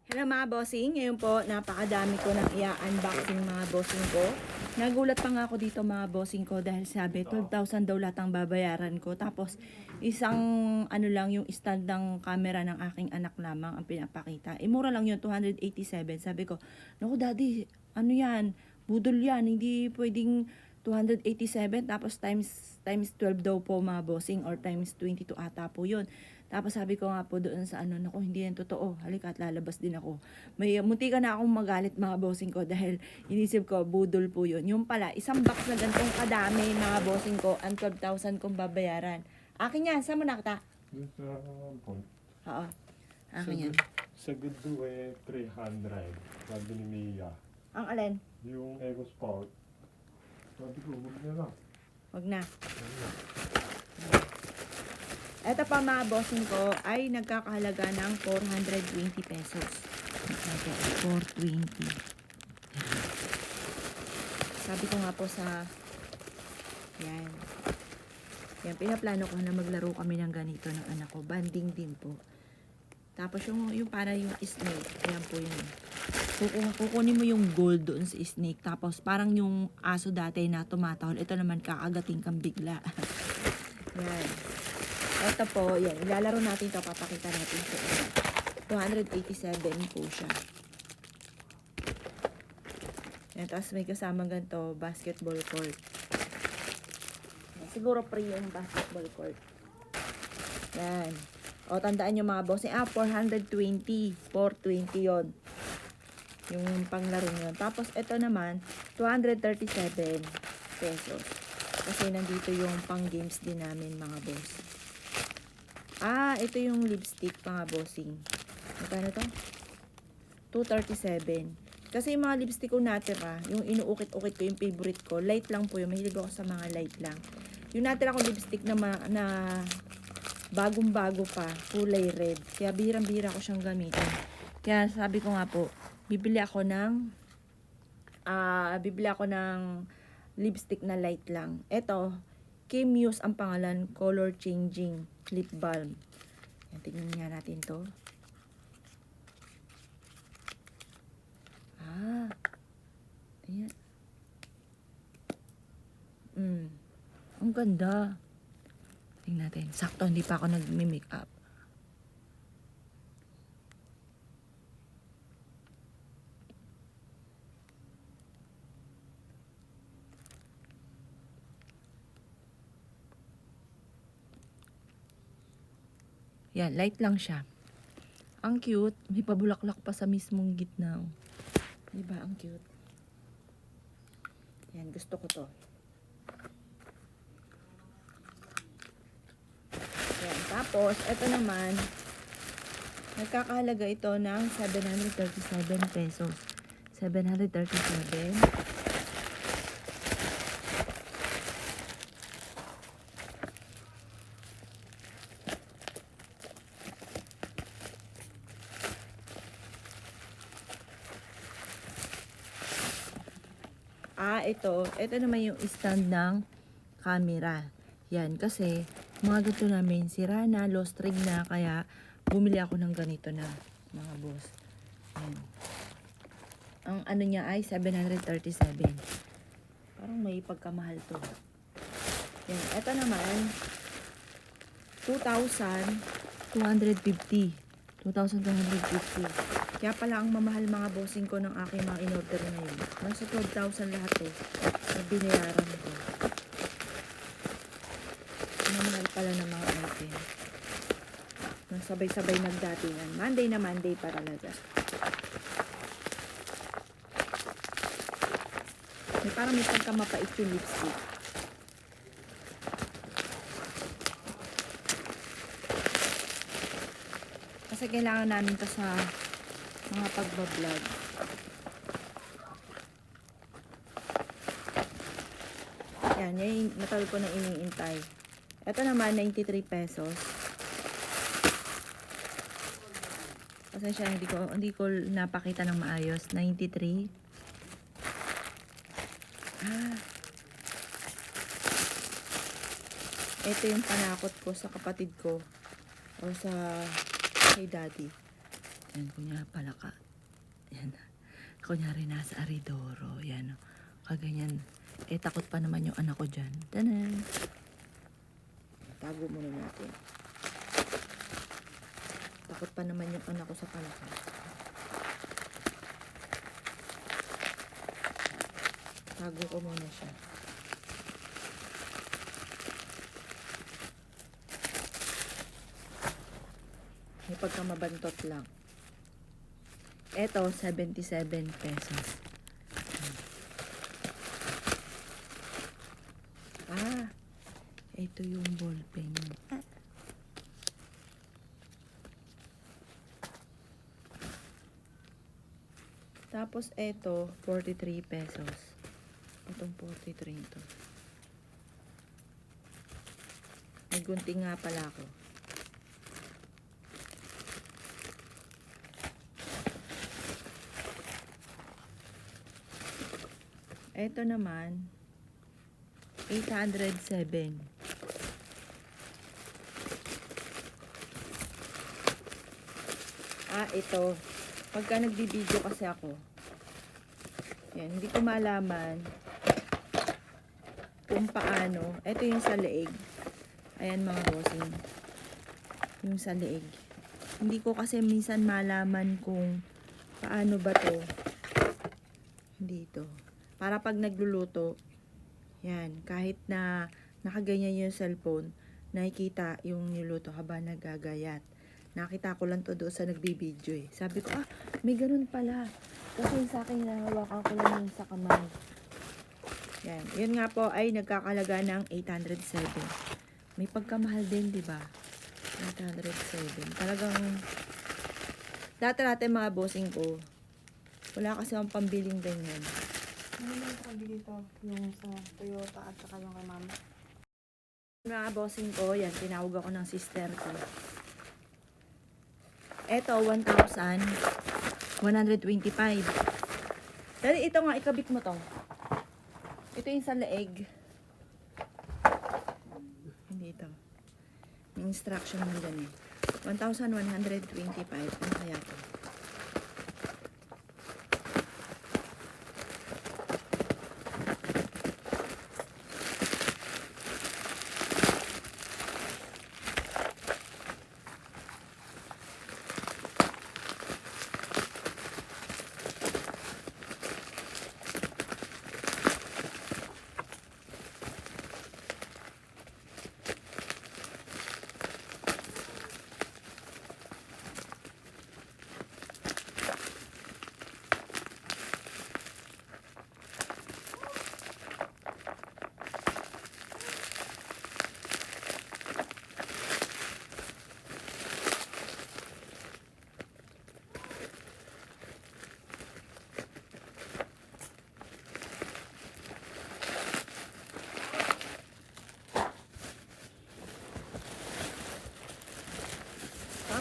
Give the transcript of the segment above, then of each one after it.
Hello mga bossing, ngayon po napakadami ko nang i-unboxing mga bossing ko. Nagulat pa nga ako dito mga bossing ko dahil sabi 12,000 daw lahat ang babayaran ko. Tapos isang ano lang yung stand ng camera ng aking anak lamang ang pinapakita. Mura lang yun, 287. Sabi ko, naku daddy, ano yan? Budol yan, hindi pwedeng 287 tapos times 12 daw po mga bossing or times 22 ata po yun. Tapos sabi ko nga po doon sa ano, naku, hindi yan totoo. Halika at lalabas din ako. May munti ka na akong magalit mga bossing ko dahil inisip ko, budol po yun. Yung pala, isang box na ganitong kadami mga bossing ko, ang 12,000 kong babayaran. Akin yan, saan mo nakita? Yung sa point. Oo, akin yan. Sa good do 300. Sabi ni Mia. Ang alin? Yung Ego Sport. Sabi ko, huwag na lang. Wag na. Ito pa mga bossing ko ay nagkakahalaga ng 420 pesos. Okay, 420. Sabi ko nga po sa yan. Yan, pinaplano ko na maglaro kami ng ganito ng anak ko. Banding din po. Tapos yung para yung snake. Yan po yun. Kukunin mo yung gold doon sa snake. Tapos parang yung aso dati na tumatahol. Ito naman kakagating kang bigla. Yan. Ito po, yan. Ilalaro natin ito. Papakita natin ito. 287 po siya. Yan. Tapos may kasamang ganito, basketball court. Yan. Siguro free yung basketball court. Yan. O, tandaan nyo mga boss. 420. 420 yon yung panglaro nyo. Tapos, ito naman, 237 pesos. Kasi nandito yung pang games din namin mga boss. Ito yung lipstick mga bossing. Magkano to? 237. Kasi yung mga lipstick ko natira, yung inuukit-ukit ko, yung favorite ko, light lang po yun. Mahilig ako sa mga light lang. Yung natira ko lipstick na bagong-bago pa, kulay red. Kaya bihirang-bihira ko siyang gamitin. Kaya sabi ko nga po, bibili ako ng lipstick na light lang. Ito, Kim Muse ang pangalan, color changing lip balm. Yan, tingnan nga natin to. Ayan. Ang ganda. Tingnan natin. Sakto, hindi pa ako nag-make-up. Yan, light lang siya. Ang cute. May pabulaklak pa sa mismong gitna. Diba? Ang cute. Yan, gusto ko to. Yan, tapos, ito naman, nagkakahalaga ito ng 737 pesos. 737. Ito naman yung stand ng camera. Yan, kasi mga ganito namin, sira na, lost rig na, kaya bumili ako ng ganito na, mga boss. Yan. Ang ano niya ay 737. Parang may pagkamahal to. Yan, ito naman, 2,250. 2,250. Kaya pala ang mamahal mga bossing ko ng aking mga in-order ngayon. Nasa 12,000 lahat eh. Na binayaran ko. Mamahal pala ng mga item. Sabay-sabay nagdatingan. Monday na Monday pa talaga. Parang may pagkamapait yung lipstick. Kasi kailangan namin to sa mga pagbablog. Yan, yung matagal ko na iniintay. Ito naman, 93 pesos. Pasensya, hindi ko napakita ng maayos. 93. Ito yung panakot ko sa kapatid ko o sa kay daddy. Yan, kunya palaka. Yan. Kunyari nasa Aridoro. Yan. Kaganyan. Takot pa naman yung anak ko dyan. Tanan! Tago muna natin. Takot pa naman yung anak ko sa palaka. Tago ko muna siya. May pagkamabantot lang. Eto, 77 pesos. Ito yung ballpen. Tapos eto, 43 pesos. Itong 43 ito. May gunting nga pala ako. Ito naman, 807. Ito. Pagka nagbibideo kasi ako, yan, hindi ko malaman kung paano. Ito yung sa leeg. Ayan mga bossing. Yung sa leeg. Hindi ko kasi minsan malaman kung paano ba to. Dito. Para pag nagluluto, yan, kahit na nakaganyan yung cellphone, nakikita yung niluto habang nagagayat. Nakita ko lang to doon sa nagbibideo eh. Sabi ko, may ganun pala. Kasi sa akin, hinahawakan ko lang yun sa kamay. Yan. Yun nga po ay nagkakalaga ng 807. May pagkamahal din, di ba? 807. Talagang, dati mga bossing ko, wala kasi akong pambiling ganyan. Ano yung nakabili dito? Yung sa Toyota at saka yung kay mama. Mga bossing ko, yan, tinawag ako ng sister ko. Eto, 1,125. Dali, ito nga, ikabit mo to. Ito yung sa leeg. Hindi ito. May instruction mo dyan eh. 1,125. Ano kaya to?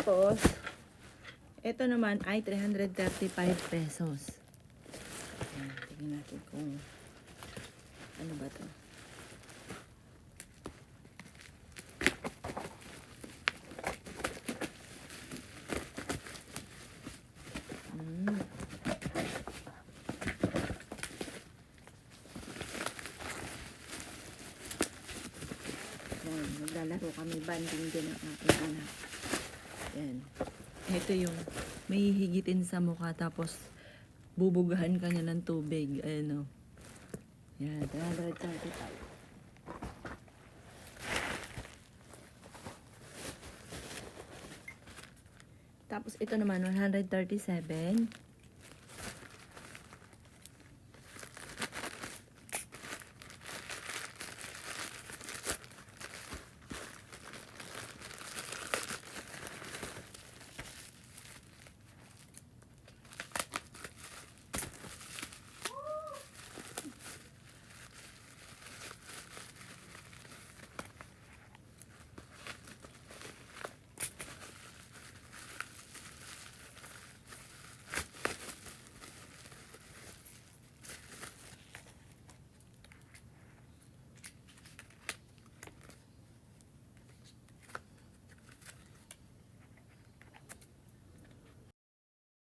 Tapos, ito naman ay 335 pesos. Ayan, tingnan natin kung ano ba to. Ayan, maglalaro kami, banding din ang aking anak. Yan. Ito yung may higitin sa mukha tapos bubugahan ka niya ng tubig. Ayan o. Yan, 335. Tapos ito naman, 137.